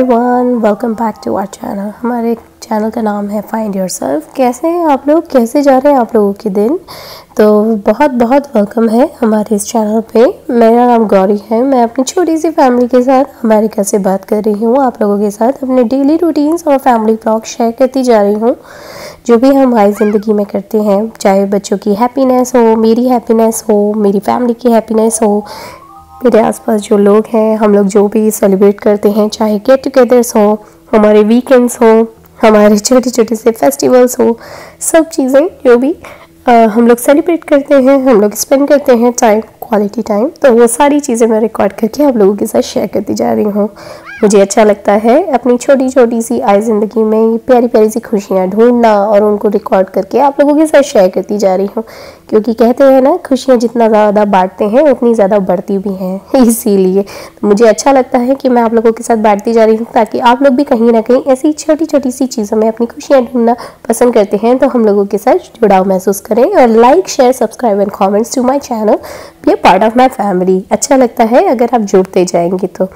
Everyone, welcome back to our channel. हमारे channel का नाम है फाइंड योरसेल्फ। कैसे हैं आप लोग, कैसे जा रहे हैं आप लोगों के दिन? तो बहुत बहुत वेलकम है हमारे इस चैनल पे। मेरा नाम गौरी है। मैं अपनी छोटी सी फैमिली के साथ अमेरिका से बात कर रही हूँ। आप लोगों के साथ अपने डेली रूटीन्स और फैमिली ब्लॉग शेयर करती जा रही हूँ। जो भी हम हमारी ज़िंदगी में करते हैं, चाहे बच्चों की हैप्पीनेस हो, मेरी हैप्पीनेस हो, मेरी फैमिली की हैप्पीनेस हो, मेरे आसपास जो लोग हैं, हम लोग जो भी सेलिब्रेट करते हैं, चाहे गेट टुगेदर्स हो, हमारे वीकेंड्स हो, हमारे छोटे छोटे से फेस्टिवल्स हो, सब चीज़ें जो भी हम लोग सेलिब्रेट करते हैं, हम लोग स्पेंड करते हैं टाइम, क्वालिटी टाइम, तो वो सारी चीज़ें मैं रिकॉर्ड करके आप लोगों के साथ शेयर करती जा रही हूँ। मुझे अच्छा लगता है अपनी छोटी छोटी सी आए ज़िंदगी में प्यारी प्यारी सी खुशियाँ ढूंढना और उनको रिकॉर्ड करके आप लोगों के साथ शेयर करती जा रही हूँ। क्योंकि कहते हैं ना, खुशियाँ जितना ज़्यादा बांटते हैं उतनी ज़्यादा बढ़ती भी हैं। इसीलिए तो मुझे अच्छा लगता है कि मैं आप लोगों के साथ बांटती जा रही हूँ, ताकि आप लोग भी कहीं ना कहीं ऐसी छोटी छोटी सी चीज़ों में अपनी खुशियाँ ढूंढना पसंद करते हैं, तो हम लोगों के साथ जुड़ाव महसूस करें। और like, share, subscribe and comments to my channel, be a part of my family. अच्छा लगता है अगर आप जुड़ते जाएंगे तो।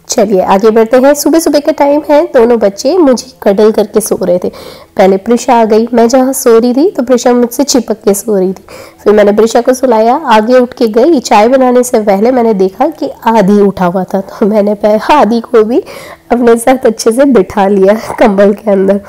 चलिए आगे बढ़ते हैं। सुबह सुबह का टाइम है। दोनों बच्चे मुझे कडल करके सो रहे थे। पहले प्रिशा आ गई। मैं जहाँ सो रही थी तो प्रिशा मुझसे चिपक के सो रही थी। फिर मैंने प्रिशा को सुलाया, आगे उठ के गई। चाय बनाने से पहले मैंने देखा कि आदि उठा हुआ था, तो मैंने आदि को भी अपने साथ अच्छे से बिठा लिया कंबल के अंदर।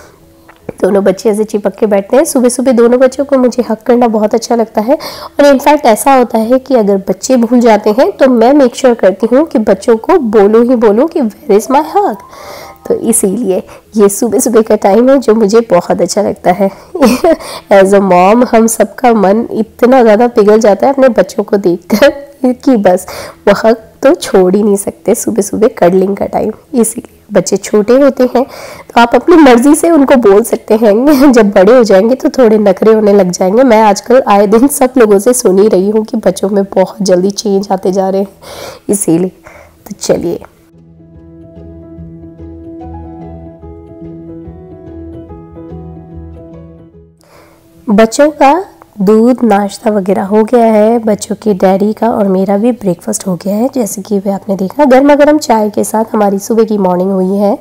दोनों बच्चे ऐसे चिपक के बैठते हैं। सुबह सुबह दोनों बच्चों को मुझे हक करना बहुत अच्छा लगता है। और इनफैक्ट ऐसा होता है कि अगर बच्चे भूल जाते हैं तो मैं मेक श्योर करती हूँ कि बच्चों को बोलूँ ही बोलूँ कि वेयर इज़ माई हक। तो इसीलिए ये सुबह सुबह का टाइम है जो मुझे बहुत अच्छा लगता है। एज अ मॉम हम सबका मन इतना ज़्यादा पिघल जाता है अपने बच्चों को देखकर कि बस वो हक तो छोड़ ही नहीं सकते। सुबह सुबह कडलिंग का टाइम, इसीलिए बच्चे छोटे होते हैं तो आप अपनी मर्जी से उनको बोल सकते हैं। जब बड़े हो जाएंगे तो थोड़े नखरे होने लग जाएंगे। मैं आजकल आए दिन सब लोगों से सुन ही रही हूँ कि बच्चों में बहुत जल्दी चेंज आते जा रहे हैं, इसीलिए। तो चलिए बच्चों का दूध नाश्ता वगैरह हो गया है, बच्चों की डैडी का और मेरा भी ब्रेकफास्ट हो गया है। जैसे कि वे आपने देखा, गर्मा गर्म चाय के साथ हमारी सुबह की मॉर्निंग हुई है।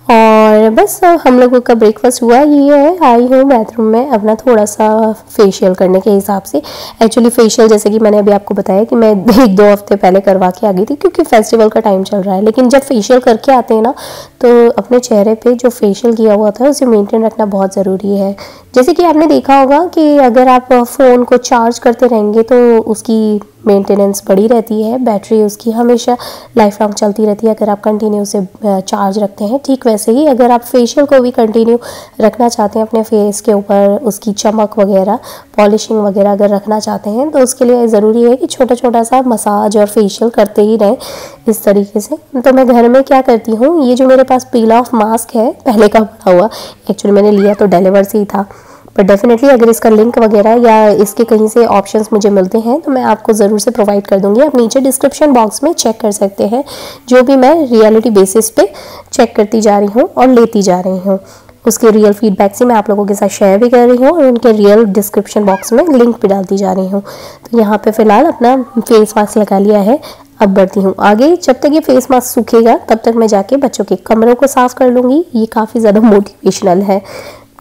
और बस हम लोगों का ब्रेकफास्ट हुआ ही है। आई हूँ बाथरूम में अपना थोड़ा सा फेशियल करने के हिसाब से। एक्चुअली फेशियल जैसे कि मैंने अभी आपको बताया कि मैं 1-2 हफ्ते पहले करवा के आ गई थी, क्योंकि फेस्टिवल का टाइम चल रहा है। लेकिन जब फेशियल करके आते हैं ना, तो अपने चेहरे पे जो फेशियल किया हुआ था उसे मेंटेन रखना बहुत ज़रूरी है। जैसे कि आपने देखा होगा कि अगर आप फ़ोन को चार्ज करते रहेंगे तो उसकी मेंटेनेंस बढ़ी रहती है, बैटरी उसकी हमेशा लाइफ लॉन्ग चलती रहती है अगर आप कंटिन्यू उसे चार्ज रखते हैं। ठीक वैसे ही अगर आप फेशियल को भी कंटिन्यू रखना चाहते हैं अपने फेस के ऊपर, उसकी चमक वगैरह, पॉलिशिंग वगैरह अगर रखना चाहते हैं, तो उसके लिए ज़रूरी है कि छोटा छोटा सा मसाज और फेशियल करते ही रहें इस तरीके से। तो मैं घर में क्या करती हूँ, ये जो मेरे पास पील ऑफ मास्क है पहले का बना हुआ, एक्चुअली मैंने लिया तो डिलीवर से ही था, पर डेफिनेटली अगर इसका लिंक वगैरह या इसके कहीं से ऑप्शंस मुझे मिलते हैं तो मैं आपको ज़रूर से प्रोवाइड कर दूंगी। आप नीचे डिस्क्रिप्शन बॉक्स में चेक कर सकते हैं। जो भी मैं रियलिटी बेसिस पे चेक करती जा रही हूँ और लेती जा रही हूँ, उसके रियल फीडबैक से मैं आप लोगों के साथ शेयर भी कर रही हूँ और उनके रियल डिस्क्रिप्शन बॉक्स में लिंक भी डालती जा रही हूँ। तो यहाँ पर फ़िलहाल अपना फेस मास्क लगा लिया है। अब बढ़ती हूँ आगे। जब तक ये फेस मास्क सूखेगा तब तक मैं जाके बच्चों के कमरों को साफ़ कर लूँगी। ये काफ़ी ज़्यादा मोटिवेशनल है।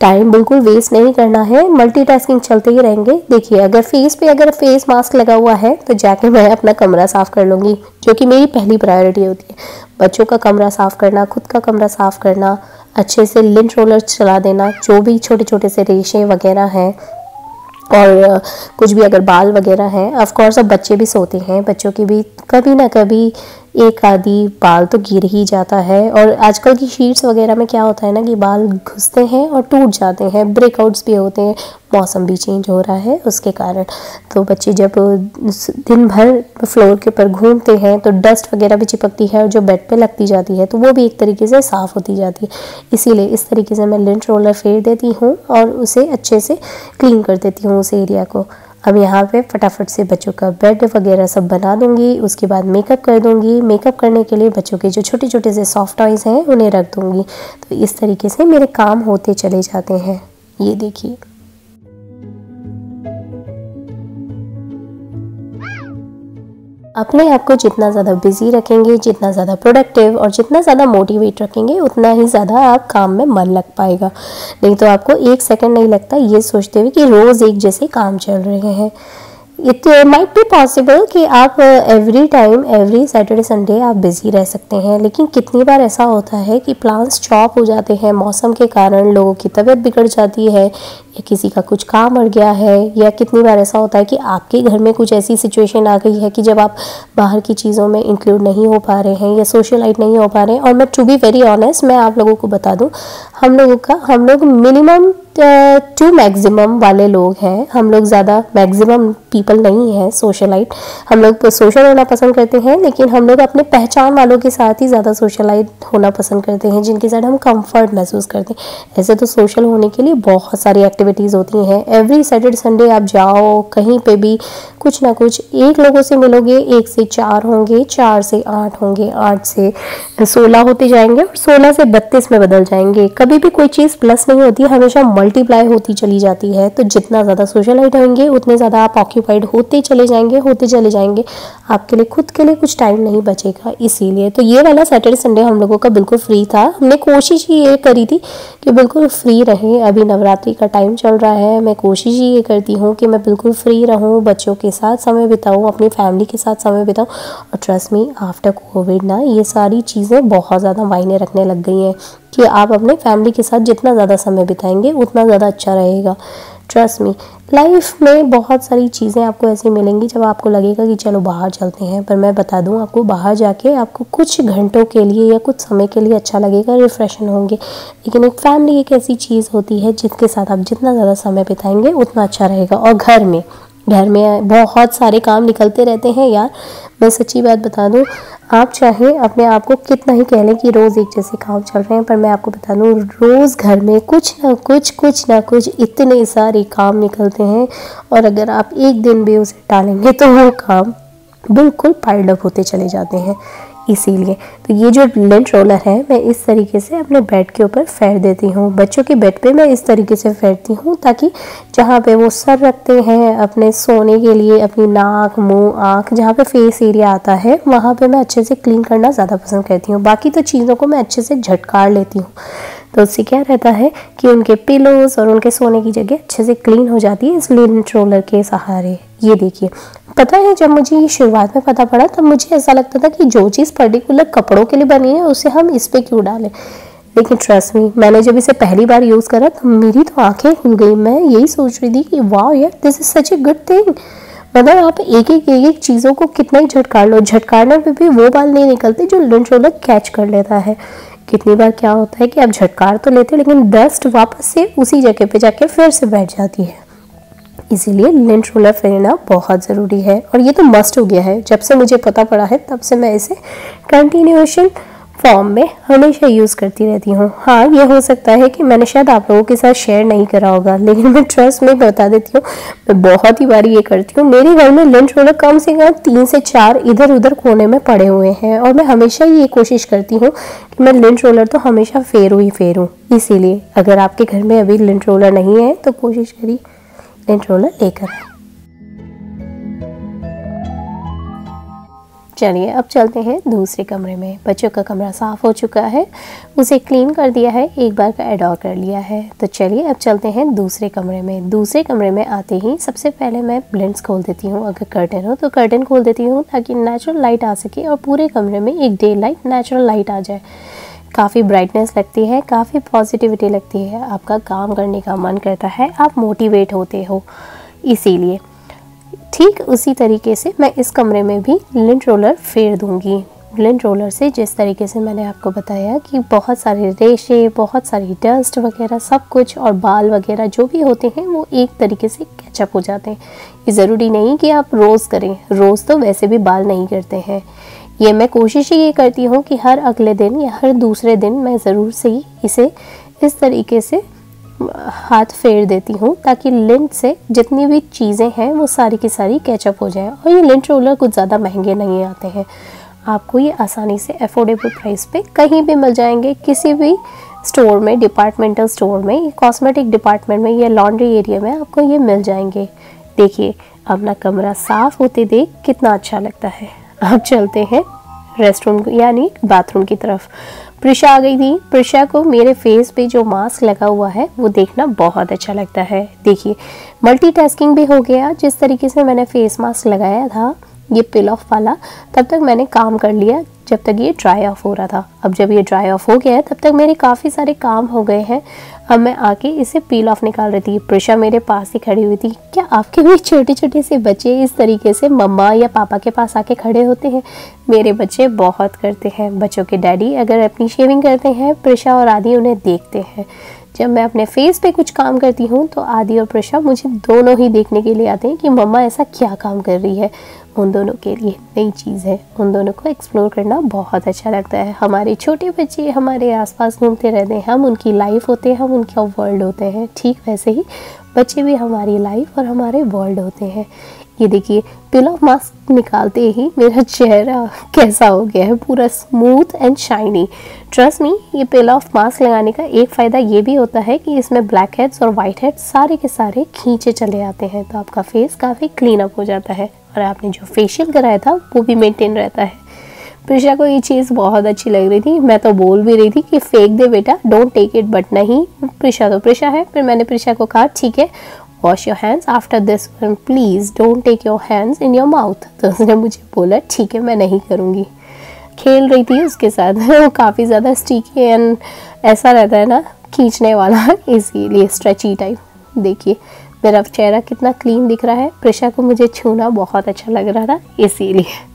टाइम बिल्कुल वेस्ट नहीं करना है, मल्टीटास्किंग चलते ही रहेंगे। देखिए अगर फेस मास्क लगा हुआ है तो जाके मैं अपना कमरा साफ़ कर लूँगी, जो कि मेरी पहली प्रायोरिटी होती है। बच्चों का कमरा साफ़ करना, खुद का कमरा साफ़ करना, अच्छे से लिंट रोलर चला देना, जो भी छोटे छोटे से रेशे वगैरह हैं और कुछ भी अगर बाल वगैरह हैं। ऑफ कोर्स अब बच्चे भी सोते हैं, बच्चों की भी कभी ना कभी एक आधी बाल तो गिर ही जाता है। और आजकल की शीट्स वगैरह में क्या होता है ना कि बाल घुसते हैं और टूट जाते हैं, ब्रेकआउट्स भी होते हैं, मौसम भी चेंज हो रहा है उसके कारण। तो बच्चे जब दिन भर फ्लोर के ऊपर घूमते हैं तो डस्ट वगैरह भी चिपकती है और जो बेड पे लगती जाती है तो वो भी एक तरीके से साफ़ होती जाती है। इसीलिए इस तरीके से मैं लिंट रोलर फेर देती हूँ और उसे अच्छे से क्लीन कर देती हूँ उस एरिया को। अब यहाँ पे फटाफट से बच्चों का बेड वगैरह सब बना दूँगी। उसके बाद मेकअप कर दूँगी। मेकअप करने के लिए बच्चों के जो छोटे छोटे से सॉफ्ट टॉयज़ हैं उन्हें रख दूँगी। तो इस तरीके से मेरे काम होते चले जाते हैं। ये देखिए अपने आप को जितना ज़्यादा बिजी रखेंगे, जितना ज़्यादा प्रोडक्टिव और जितना ज़्यादा मोटिवेट रखेंगे, उतना ही ज़्यादा आप काम में मन लग पाएगा। नहीं तो आपको एक सेकंड नहीं लगता ये सोचते हुए कि रोज़ एक जैसे काम चल रहे हैं। इट माइट बी पॉसिबल कि आप every time every Saturday Sunday आप बिज़ी रह सकते हैं, लेकिन कितनी बार ऐसा होता है कि प्लान्स चॉप हो जाते हैं मौसम के कारण, लोगों की तबीयत बिगड़ जाती है या किसी का कुछ काम अड़ गया है, या कितनी बार ऐसा होता है कि आपके घर में कुछ ऐसी सिचुएशन आ गई है कि जब आप बाहर की चीज़ों में इंक्लूड नहीं हो पा रहे हैं या सोशलाइट नहीं हो पा रहे हैं। और मैं टू बी वेरी ऑनेस्ट, मैं आप लोगों को बता दूं, हम लोग मिनिमम टू मैक्सिमम वाले लोग हैं। हम लोग ज़्यादा मैक्सिमम पीपल नहीं हैं सोशलाइट। हम लोग सोशल होना पसंद करते हैं, लेकिन हम लोग अपने पहचान वालों के साथ ही ज़्यादा सोशलाइट होना पसंद करते हैं, जिनके साथ हम कंफर्ट महसूस करते हैं। ऐसे तो सोशल होने के लिए बहुत सारी एक्टिविटीज़ होती हैं। एवरी सैटरडे संडे आप जाओ कहीं पे भी, कुछ ना कुछ एक लोगों से मिलोगे, 1 से 4 होंगे, 4 से 8 होंगे, 8 से 16 होते जाएंगे और 16 से 32 में बदल जाएंगे। कभी भी कोई चीज़ प्लस नहीं होती, हमेशा मल्टीप्लाई होती चली जाती है। तो जितना ज़्यादा सोशलाइट होंगे उतने ज़्यादा आप ऑक्यूपाइड होते चले जाएंगे। आपके लिए खुद के लिए कुछ टाइम नहीं बचेगा। इसीलिए तो ये वाला सैटरडे संडे हम लोगों का बिल्कुल फ्री था। हमने कोशिश ही ये करी थी कि बिल्कुल फ्री रहे। अभी नवरात्रि का टाइम चल रहा है, मैं कोशिश ही ये करती हूँ कि मैं बिल्कुल फ्री रहूँ, बच्चों के साथ समय बिताऊँ, अपनी फैमिली के साथ समय बिताऊँ। और ट्रस्ट मी, आफ्टर कोविड ना ये सारी चीज़ें बहुत ज़्यादा मायने रखने लग गई हैं कि आप अपने फैमिली के साथ जितना ज़्यादा समय बिताएंगे उतना ज़्यादा अच्छा रहेगा। ट्रस्ट मी, लाइफ में बहुत सारी चीज़ें आपको ऐसी मिलेंगी जब आपको लगेगा कि चलो बाहर चलते हैं, पर मैं बता दूं आपको, बाहर जाके आपको कुछ घंटों के लिए या कुछ समय के लिए अच्छा लगेगा, रिफ्रेशन होंगे, लेकिन एक फैमिली एक ऐसी चीज़ होती है जिसके साथ आप जितना ज़्यादा समय बिताएंगे उतना अच्छा रहेगा। और घर में बहुत सारे काम निकलते रहते हैं यार। मैं सच्ची बात बता दूं, आप चाहे अपने आप को कितना ही कह लें कि रोज़ एक जैसे काम चल रहे हैं, पर मैं आपको बता दूं रोज़ घर में कुछ ना कुछ इतने सारे काम निकलते हैं, और अगर आप एक दिन भी उसे टालेंगे तो वो काम बिल्कुल पाइल्ड अप होते चले जाते हैं। इसीलिए तो ये जो लिंट रोलर है, मैं इस तरीके से अपने बेड के ऊपर फेर देती हूँ। बच्चों के बेड पे मैं इस तरीके से फेरती हूँ ताकि जहाँ पे वो सर रखते हैं अपने सोने के लिए, अपनी नाक, मुंह, आँख, जहाँ पे फेस एरिया आता है, वहाँ पे मैं अच्छे से क्लीन करना ज़्यादा पसंद करती हूँ। बाकी तो चीज़ों को मैं अच्छे से झटकार लेती हूँ, तो उससे क्या रहता है कि उनके पिलोज़ और उनके सोने की जगह अच्छे से क्लीन हो जाती है इस लिंट रोलर के सहारे। ये देखिए, पता है जब मुझे ये शुरुआत में पता पड़ा तब मुझे ऐसा लगता था कि जो चीज़ पर्टिकुलर कपड़ों के लिए बनी है उसे हम इस पे क्यों डालें, लेकिन ट्रस्ट मी, मैंने जब इसे पहली बार यूज़ करा तो मेरी तो आंखें खुल गई। मैं यही सोच रही थी कि वाह यार, this is such a good thing. मतलब आप एक चीज़ों को कितना ही झटकार लो, झटकारने पे भी वो बाल नहीं निकलते जो लिंट रोलर कैच कर लेता है। कितनी बार क्या होता है कि आप झटकार तो लेते हैं लेकिन डस्ट वापस से उसी जगह पे जाके फिर से बैठ जाती है। इसीलिए लिंट रोलर फेरना बहुत ज़रूरी है, और ये तो मस्ट हो गया है। जब से मुझे पता पड़ा है तब से मैं इसे कंटिन्यूएशन फॉर्म में हमेशा यूज़ करती रहती हूँ। हाँ, ये हो सकता है कि मैंने शायद आप लोगों के साथ शेयर नहीं करा होगा, लेकिन मैं ट्रस्ट में बता देती हूँ, मैं बहुत ही बार ये करती हूँ। मेरे घर में लिंट रोलर कम से कम 3 से 4 इधर उधर कोने में पड़े हुए हैं, और मैं हमेशा ये कोशिश करती हूँ कि मैं लिंट रोलर तो हमेशा फेरूँ। इसीलिए अगर आपके घर में अभी लिंट रोलर नहीं है तो कोशिश करिए लिंट रोलर लेकर आए। चलिए अब चलते हैं दूसरे कमरे में। बच्चों का कमरा साफ़ हो चुका है, उसे क्लीन कर दिया है, एक बार का एडॉर कर लिया है। तो चलिए अब चलते हैं दूसरे कमरे में। दूसरे कमरे में आते ही सबसे पहले मैं ब्लिंड्स खोल देती हूँ। अगर कर्टन हो तो कर्टन खोल देती हूँ ताकि नेचुरल लाइट आ सके और पूरे कमरे में एक डे लाइट, नेचुरल लाइट आ जाए। काफ़ी ब्राइटनेस लगती है, काफ़ी पॉजिटिविटी लगती है, आपका काम करने का मन करता है, आप मोटिवेट होते हो। इसीलिए ठीक उसी तरीके से मैं इस कमरे में भी लिंट रोलर फेर दूंगी। लिंट रोलर से जिस तरीके से मैंने आपको बताया कि बहुत सारे रेशे, बहुत सारी डस्ट वगैरह सब कुछ और बाल वगैरह जो भी होते हैं वो एक तरीके से कैचअप हो जाते हैं। ये ज़रूरी नहीं कि आप रोज़ करें, रोज़ तो वैसे भी बाल नहीं करते हैं। ये मैं कोशिश ये करती हूँ कि हर अगले दिन या हर दूसरे दिन मैं ज़रूर से ही इसे इस तरीके से हाथ फेर देती हूँ ताकि लिंट से जितनी भी चीज़ें हैं वो सारी की सारी कैचअप हो जाएं। और ये लिंट रोलर कुछ ज़्यादा महंगे नहीं आते हैं, आपको ये आसानी से अफोर्डेबल प्राइस पे कहीं भी मिल जाएंगे, किसी भी स्टोर में, डिपार्टमेंटल स्टोर में, कॉस्मेटिक डिपार्टमेंट में या लॉन्ड्री एरिया में आपको ये मिल जाएंगे। देखिए अपना कमरा साफ़ होते देख कितना अच्छा लगता है। अब चलते हैं रेस्टरूम यानी बाथरूम की तरफ। प्रिशा आ गई थी। प्रिशा को मेरे फेस पे जो मास्क लगा हुआ है वो देखना बहुत अच्छा लगता है। देखिए मल्टीटास्किंग भी हो गया। जिस तरीके से मैंने फेस मास्क लगाया था ये पिल ऑफ वाला, तब तक मैंने काम कर लिया जब तक ये ड्राई ऑफ हो रहा था। अब जब ये ड्राई ऑफ हो गया है तब तक मेरे काफ़ी सारे काम हो गए हैं। अब मैं आके इसे पील ऑफ निकाल रही थी। प्रिशा मेरे पास ही खड़ी हुई थी। क्या आपके भी छोटे छोटे से बच्चे इस तरीके से मम्मा या पापा के पास आके खड़े होते हैं? मेरे बच्चे बहुत करते हैं। बच्चों के डैडी अगर अपनी शेविंग करते हैं, प्रिशा और आदि उन्हें देखते हैं। जब मैं अपने फेस पे कुछ काम करती हूँ तो आदि और प्रिशा मुझे दोनों ही देखने के लिए आते हैं कि मम्मा ऐसा क्या काम कर रही है। उन दोनों के लिए नई चीज़ है। उन दोनों को एक्सप्लोर करना बहुत अच्छा लगता है। हमारे छोटे बच्चे हमारे आसपास घूमते रहते हैं। हम उनकी लाइफ होते हैं, हम उनका वर्ल्ड होते हैं। ठीक वैसे ही बच्चे भी हमारी लाइफ और हमारे वर्ल्ड होते हैं। ये देखिए पिल ऑफ मास्क निकालते ही मेरा चेहरा कैसा हो गया है, पूरा smooth and shiny. Trust me, ये पिल ऑफ मास्क लगाने का एक फ़ायदा ये भी होता है कि इसमें ब्लैक हेड्स और वाइट हेड्स सारे के सारे खींचे चले आते हैं, तो आपका फेस काफ़ी क्लीन अप हो जाता है और आपने जो फेशियल कराया था वो भी मेंटेन रहता है। प्रिशा को ये चीज़ बहुत अच्छी लग रही थी। मैं तो बोल भी रही थी कि फेंक दे बेटा, डोंट टेक इट, बट नहीं, प्रिशा तो प्रिशा है। फिर मैंने प्रिशा को कहा ठीक है, wash your hands after this one, please don't take your hands in your mouth. तो उसने मुझे बोला ठीक है मैं नहीं करूँगी। खेल रही थी उसके साथ। वो काफ़ी ज़्यादा स्टिकी एंड ऐसा रहता है ना खींचने वाला, इसीलिए स्ट्रेची टाइप। देखिए मेरा चेहरा कितना क्लीन दिख रहा है। प्रिशा को मुझे छूना बहुत अच्छा लग रहा था इसीलिए।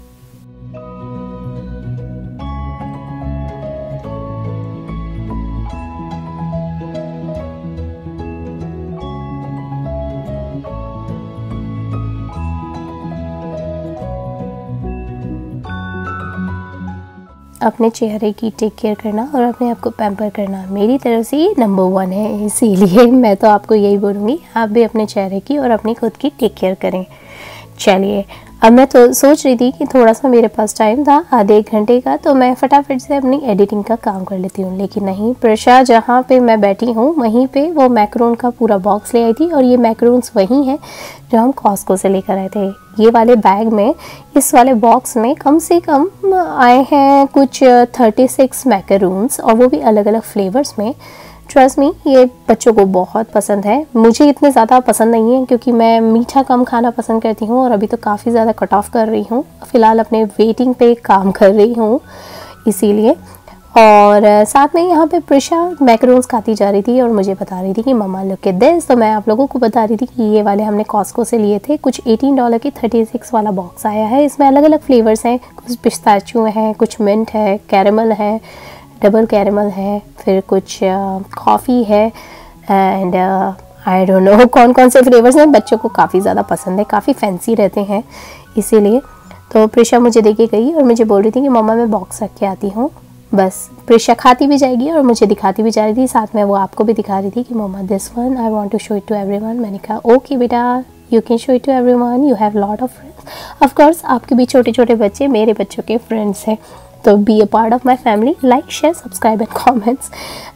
अपने चेहरे की टेक केयर करना और अपने आप को पैम्पर करना मेरी तरफ से ये नंबर 1 है। इसीलिए मैं तो आपको यही बोलूँगी, आप भी अपने चेहरे की और अपनी खुद की टेक केयर करें। चलिए अब मैं तो सोच रही थी कि थोड़ा सा मेरे पास टाइम था आधे 1 घंटे का, तो मैं फटाफट से अपनी एडिटिंग का काम कर लेती हूँ। लेकिन नहीं, प्रिशा जहाँ पे मैं बैठी हूँ वहीं पे वो मैक्रोन का पूरा बॉक्स ले आई थी और ये मैक्रोन्स वही हैं जो हम कॉस्को से लेकर आए थे। ये वाले बैग में, इस वाले बॉक्स में कम से कम आए हैं कुछ 36 मैकरून्स और वो भी अलग अलग फ्लेवर्स में। ट्रस्ट मी, ये बच्चों को बहुत पसंद है। मुझे इतने ज़्यादा पसंद नहीं है क्योंकि मैं मीठा कम खाना पसंद करती हूँ और अभी तो काफ़ी ज़्यादा कट ऑफ कर रही हूँ। फ़िलहाल अपने वेटिंग पे काम कर रही हूँ इसीलिए। और साथ में यहाँ पे प्रिशा मैकरोन्स खाती जा रही थी और मुझे बता रही थी कि मम्मा लुक एट दिस। तो मैं आप लोगों को बता रही थी कि ये वाले हमने कॉस्को से लिए थे। कुछ $18 की 36 वाला बॉक्स आया है। इसमें अलग अलग फ्लेवर्स हैं, कुछ पिस्ताचियो हैं, कुछ मिंट है, कैरेमल है, डबल कैरेमल है, फिर कुछ कॉफ़ी है एंड आई डोंट नो कौन कौन से फ्लेवर्स हैं। बच्चों को काफ़ी ज़्यादा पसंद है, काफ़ी फैंसी रहते हैं इसीलिए। तो प्रिशा मुझे दे के गई और मुझे बोल रही थी कि मम्मा मैं बॉक्स रख के आती हूँ। बस प्रिशा खाती भी जाएगी और मुझे दिखाती भी जा रही थी, साथ में वो आपको भी दिखा रही थी कि mamma this one I want to show it to everyone. मैंने कहा ओके बेटा, you can show it to everyone, you have lot of friends. Of course आपके भी छोटे छोटे बच्चे मेरे बच्चों के फ्रेंड्स हैं, तो B a part of my family, like share subscribe and comments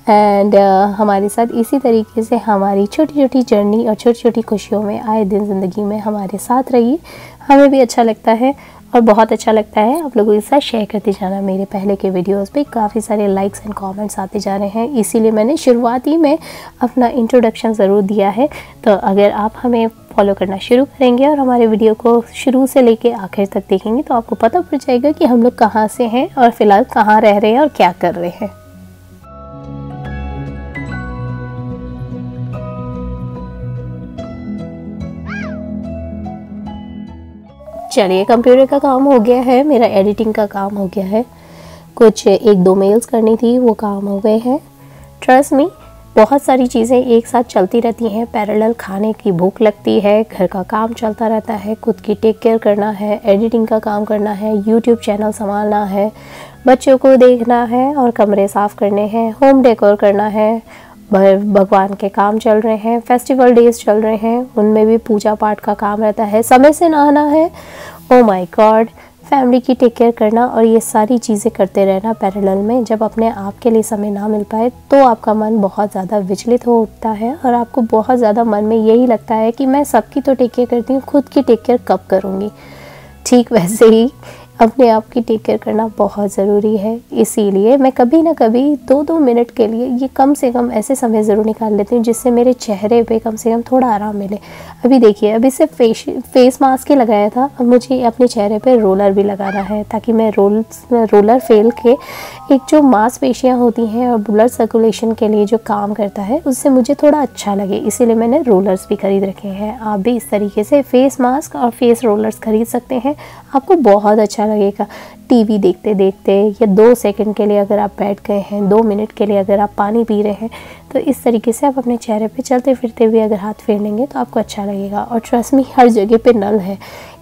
and हमारे साथ इसी तरीके से हमारी छोटी छोटी जर्नी और छोटी छोटी खुशियों में आए दिन ज़िंदगी में हमारे साथ रहिए। हमें भी अच्छा लगता है और बहुत अच्छा लगता है आप लोगों के साथ शेयर करते जाना। मेरे पहले के वीडियोस पे काफ़ी सारे लाइक्स एंड कमेंट्स आते जा रहे हैं, इसीलिए मैंने शुरुआती में अपना इंट्रोडक्शन ज़रूर दिया है। तो अगर आप हमें फॉलो करना शुरू करेंगे और हमारे वीडियो को शुरू से लेके आखिर तक देखेंगे तो आपको पता पड़ जाएगा कि हम लोग कहाँ से हैं और फ़िलहाल कहाँ रह रहे हैं और क्या कर रहे हैं। चलिए कंप्यूटर का काम हो गया है, मेरा एडिटिंग का काम हो गया है, कुछ 1-2 मेल्स करनी थी वो काम हो गए हैं। ट्रस्ट मी, बहुत सारी चीज़ें एक साथ चलती रहती हैं पैरेलल। खाने की भूख लगती है, घर का काम चलता रहता है, खुद की टेक केयर करना है, एडिटिंग का काम करना है, यूट्यूब चैनल संभालना है, बच्चों को देखना है और कमरे साफ़ करने हैं, होम डेकोर करना है, भगवान के काम चल रहे हैं, फेस्टिवल डेज चल रहे हैं उनमें भी पूजा पाठ का काम रहता है, समय से नहाना है, ओ माय गॉड, फैमिली की टेक केयर करना और ये सारी चीज़ें करते रहना पैरेलल में। जब अपने आप के लिए समय ना मिल पाए तो आपका मन बहुत ज़्यादा विचलित हो उठता है और आपको बहुत ज़्यादा मन में यही लगता है कि मैं सबकी तो टेक केयर करती हूँ, खुद की टेक केयर कब करूँगी। ठीक वैसे ही अपने आप की टेक केयर करना बहुत ज़रूरी है। इसीलिए मैं कभी ना कभी 2-2 मिनट के लिए ये कम से कम ऐसे समय ज़रूर निकाल लेती हूँ जिससे मेरे चेहरे पे कम से कम थोड़ा आराम मिले। अभी देखिए, अभी सिर्फ फेस मास्क ही लगाया था, अब मुझे अपने चेहरे पे रोलर भी लगाना है ताकि मैं रोलर फेल के एक जो मांसपेशियाँ होती हैं और ब्लड सर्कुलेशन के लिए जो काम करता है उससे मुझे थोड़ा अच्छा लगे, इसीलिए मैंने रोलर्स भी खरीद रखे हैं। आप भी इस तरीके से फेस मास्क और फेस रोलर्स खरीद सकते हैं, आपको बहुत अच्छा लगेगा। टीवी देखते देखते या 2 सेकंड के लिए अगर आप बैठ गए हैं, 2 मिनट के लिए अगर आप पानी पी रहे हैं, तो इस तरीके से आप अपने चेहरे पे चलते फिरते भी अगर हाथ फेर लेंगे तो आपको अच्छा लगेगा। और ट्रस्ट मी, हर जगह पे नल है,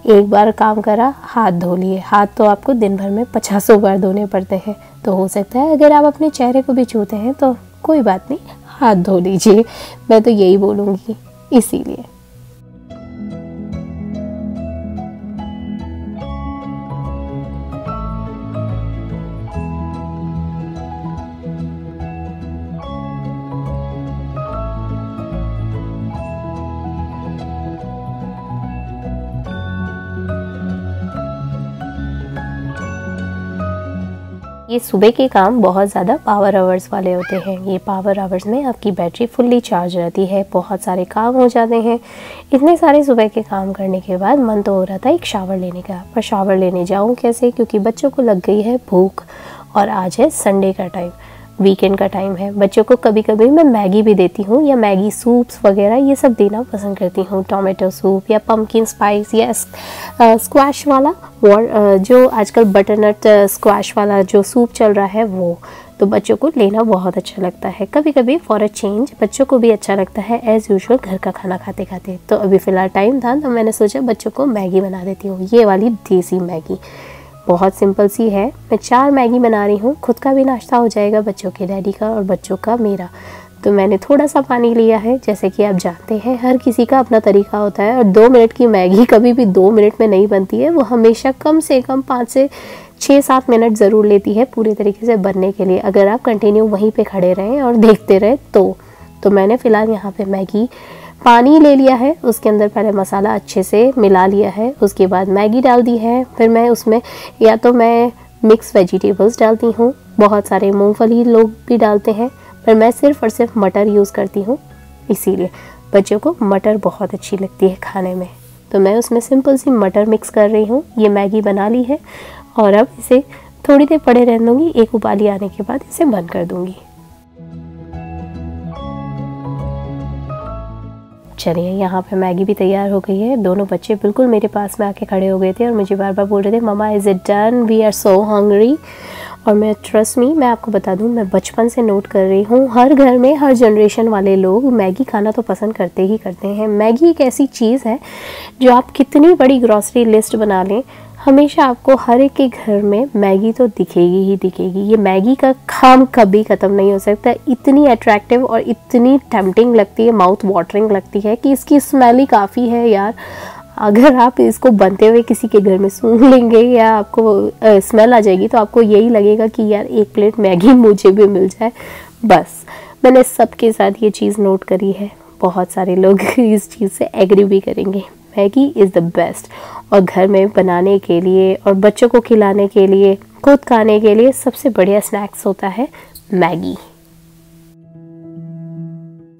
एक बार काम करा हाथ धो लिए। हाथ तो आपको दिन भर में 50 बार धोने पड़ते हैं, तो हो सकता है अगर आप अपने चेहरे को भी छूते हैं तो कोई बात नहीं, हाथ धो लीजिए, मैं तो यही बोलूँगी। इसीलिए ये सुबह के काम बहुत ज़्यादा पावर आवर्स वाले होते हैं। ये पावर आवर्स में आपकी बैटरी फुल्ली चार्ज रहती है, बहुत सारे काम हो जाते हैं। इतने सारे सुबह के काम करने के बाद मन तो हो रहा था एक शावर लेने का, पर शावर लेने जाऊँ कैसे, क्योंकि बच्चों को लग गई है भूख और आज है संडे का टाइम, वीकेंड का टाइम है। बच्चों को कभी कभी मैं मैगी भी देती हूँ या मैगी सूप्स वगैरह ये सब देना पसंद करती हूँ। टोमेटो सूप या पम्पकिन स्पाइस या स्क्वैश वाला जो आजकल बटरनट स्क्वैश वाला जो सूप चल रहा है वो, तो बच्चों को लेना बहुत अच्छा लगता है। कभी कभी फॉर अ चेंज बच्चों को भी अच्छा लगता है एज़ यूजुअल घर का खाना खाते खाते। तो अभी फ़िलहाल टाइम था तो मैंने सोचा बच्चों को मैगी बना देती हूँ, ये वाली देसी मैगी बहुत सिंपल सी है। मैं 4 मैगी बना रही हूँ, खुद का भी नाश्ता हो जाएगा, बच्चों के डैडी का और बच्चों का मेरा। तो मैंने थोड़ा सा पानी लिया है, जैसे कि आप जानते हैं हर किसी का अपना तरीका होता है और 2 मिनट की मैगी कभी भी 2 मिनट में नहीं बनती है, वो हमेशा कम से कम 5 से 6-7 मिनट ज़रूर लेती है पूरे तरीके से बनने के लिए, अगर आप कंटिन्यू वहीं पे खड़े रहें और देखते रहें तो मैंने फ़िलहाल यहाँ पे मैगी पानी ले लिया है, उसके अंदर पहले मसाला अच्छे से मिला लिया है, उसके बाद मैगी डाल दी है। फिर मैं उसमें या तो मैं मिक्स वेजिटेबल्स डालती हूँ, बहुत सारे मूंगफली लोग भी डालते हैं, पर मैं सिर्फ़ और सिर्फ मटर यूज़ करती हूँ, इसीलिए बच्चों को मटर बहुत अच्छी लगती है खाने में। तो मैं उसमें सिंपल सी मटर मिक्स कर रही हूँ। ये मैगी बना ली है और अब इसे थोड़ी देर पड़े रहने दूँगी, एक उबाली आने के बाद इसे बंद कर दूँगी। चलिए, यहाँ पे मैगी भी तैयार हो गई है। दोनों बच्चे बिल्कुल मेरे पास में आके खड़े हो गए थे और मुझे बार बार बोल रहे थे mamma is it done, we are so hungry. और मैं ट्रस्ट मी, मैं आपको बता दूं, मैं बचपन से नोट कर रही हूँ हर घर में हर जनरेशन वाले लोग मैगी खाना तो पसंद करते ही करते हैं। मैगी एक ऐसी चीज़ है जो आप कितनी बड़ी ग्रॉसरी लिस्ट बना लें, हमेशा आपको हर एक के घर में मैगी तो दिखेगी ही दिखेगी। ये मैगी का काम कभी ख़त्म नहीं हो सकता, इतनी अट्रैक्टिव और इतनी टेम्पटिंग लगती है, माउथ वाटरिंग लगती है कि इसकी स्मेल ही काफ़ी है यार। अगर आप इसको बनते हुए किसी के घर में सूंघ लेंगे या आपको स्मेल आ जाएगी तो आपको यही लगेगा कि यार एक प्लेट मैगी मुझे भी मिल जाए। बस मैंने सबके साथ ये चीज़ नोट करी है, बहुत सारे लोग इस चीज़ से एग्री भी करेंगे। मैगी इज़ द बेस्ट, और घर में बनाने के लिए और बच्चों को खिलाने के लिए, खुद खाने के लिए सबसे बढ़िया स्नैक्स होता है मैगी।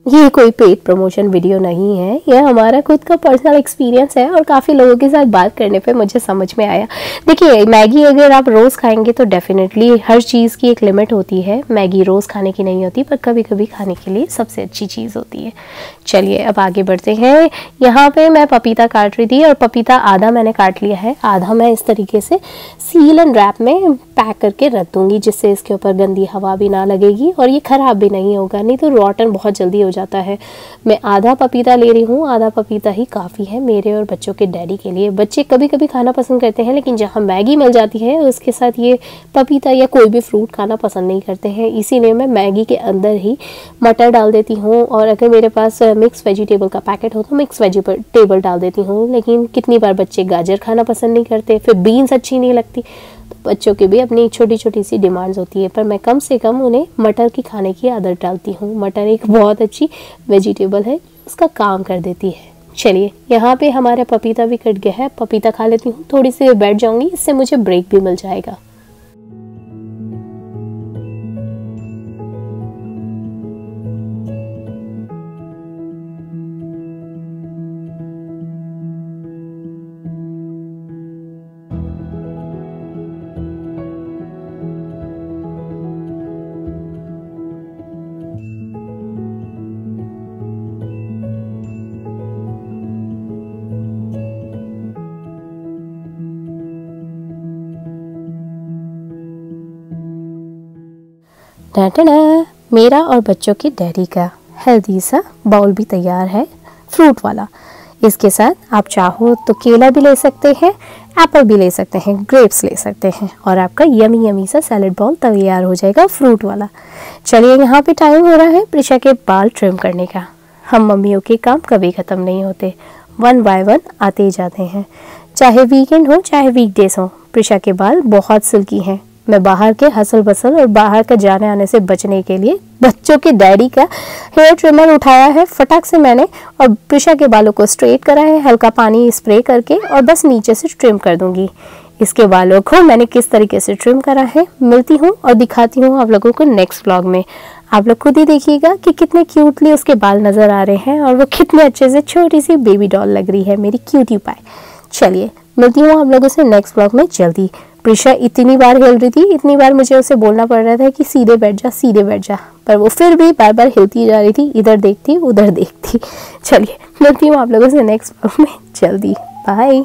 ये कोई पेड प्रमोशन वीडियो नहीं है, यह हमारा खुद का पर्सनल एक्सपीरियंस है और काफ़ी लोगों के साथ बात करने पे मुझे समझ में आया। देखिए, मैगी अगर आप रोज़ खाएंगे तो डेफिनेटली हर चीज़ की एक लिमिट होती है। मैगी रोज़ खाने की नहीं होती, पर कभी कभी खाने के लिए सबसे अच्छी चीज़ होती है। चलिए अब आगे बढ़ते हैं। यहाँ पे मैं पपीता काट रही थी और पपीता आधा मैंने काट लिया है, आधा मैं इस तरीके से सील एंड रैप में पैक करके रख दूँगी, जिससे इसके ऊपर गंदी हवा भी ना लगेगी और ये ख़राब भी नहीं होगा, नहीं तो रॉटन बहुत जल्दी हो जाता है। मैं आधा पपीता ले रही हूँ, आधा पपीता ही काफ़ी है मेरे और बच्चों के डैडी के लिए। बच्चे कभी कभी खाना पसंद करते हैं, लेकिन जहाँ मैगी मिल जाती है उसके साथ ये पपीता या कोई भी फ्रूट खाना पसंद नहीं करते हैं, इसीलिए मैं मैगी के अंदर ही मटर डाल देती हूँ। और अगर मेरे पास मिक्स वेजिटेबल का पैकेट हो तो मिक्स वेजिटेबल डाल देती हूँ, लेकिन कितनी बार बच्चे गाजर खाना पसंद नहीं करते, फिर बीन्स अच्छी नहीं लगती, तो बच्चों की भी अपनी छोटी छोटी सी डिमांड्स होती है, पर मैं कम से कम उन्हें मटर की खाने की आदत डालती हूँ। मटर एक बहुत अच्छी वेजिटेबल है, उसका काम कर देती है। चलिए यहाँ पे हमारा पपीता भी कट गया है, पपीता खा लेती हूँ, थोड़ी सी बैठ जाऊंगी, इससे मुझे ब्रेक भी मिल जाएगा। टाटा, मेरा और बच्चों की डैडी का हेल्दी सा बाउल भी तैयार है, फ्रूट वाला। इसके साथ आप चाहो तो केला भी ले सकते हैं, एप्पल भी ले सकते हैं, ग्रेप्स ले सकते हैं और आपका यमी यमी सा सैलेड बाउल तैयार हो जाएगा फ्रूट वाला। चलिए यहाँ पे टाइम हो रहा है प्रिशा के बाल ट्रिम करने का। हम मम्मियों के काम कभी ख़त्म नहीं होते, 1 बाय 1 आते ही जाते हैं, चाहे वीकेंड हो चाहे वीकडेज हो। प्रिशा के बाल बहुत सिल्की हैं। मैं बाहर के हसल बसल और बाहर का जाने आने से बचने के लिए बच्चों के डैडी का हेयर ट्रिमर उठाया है फटाक से मैंने, और प्रिशा के बालों को स्ट्रेट करा है हल्का पानी स्प्रे करके, और बस नीचे से ट्रिम कर दूंगी। इसके बालों को मैंने किस तरीके से ट्रिम करा है मिलती हूँ और दिखाती हूँ आप लोगों को नेक्स्ट व्लॉग में। आप लोग खुद ही देखिएगा कि कितने क्यूटली उसके बाल नज़र आ रहे हैं और वो कितने अच्छे से छोटी सी बेबी डॉल लग रही है, मेरी क्यूटी पाई। चलिए मिलती हूँ आप लोगों से नेक्स्ट व्लॉग में जल्दी। प्रिशा इतनी बार हिल रही थी, इतनी बार मुझे उसे बोलना पड़ रहा था कि सीधे बैठ जा सीधे बैठ जा, पर वो फिर भी बार बार हिलती जा रही थी, इधर देखती उधर देखती। चलिए मिलती हूँ आप लोगों से नेक्स्ट व्लॉग में जल्दी, बाय।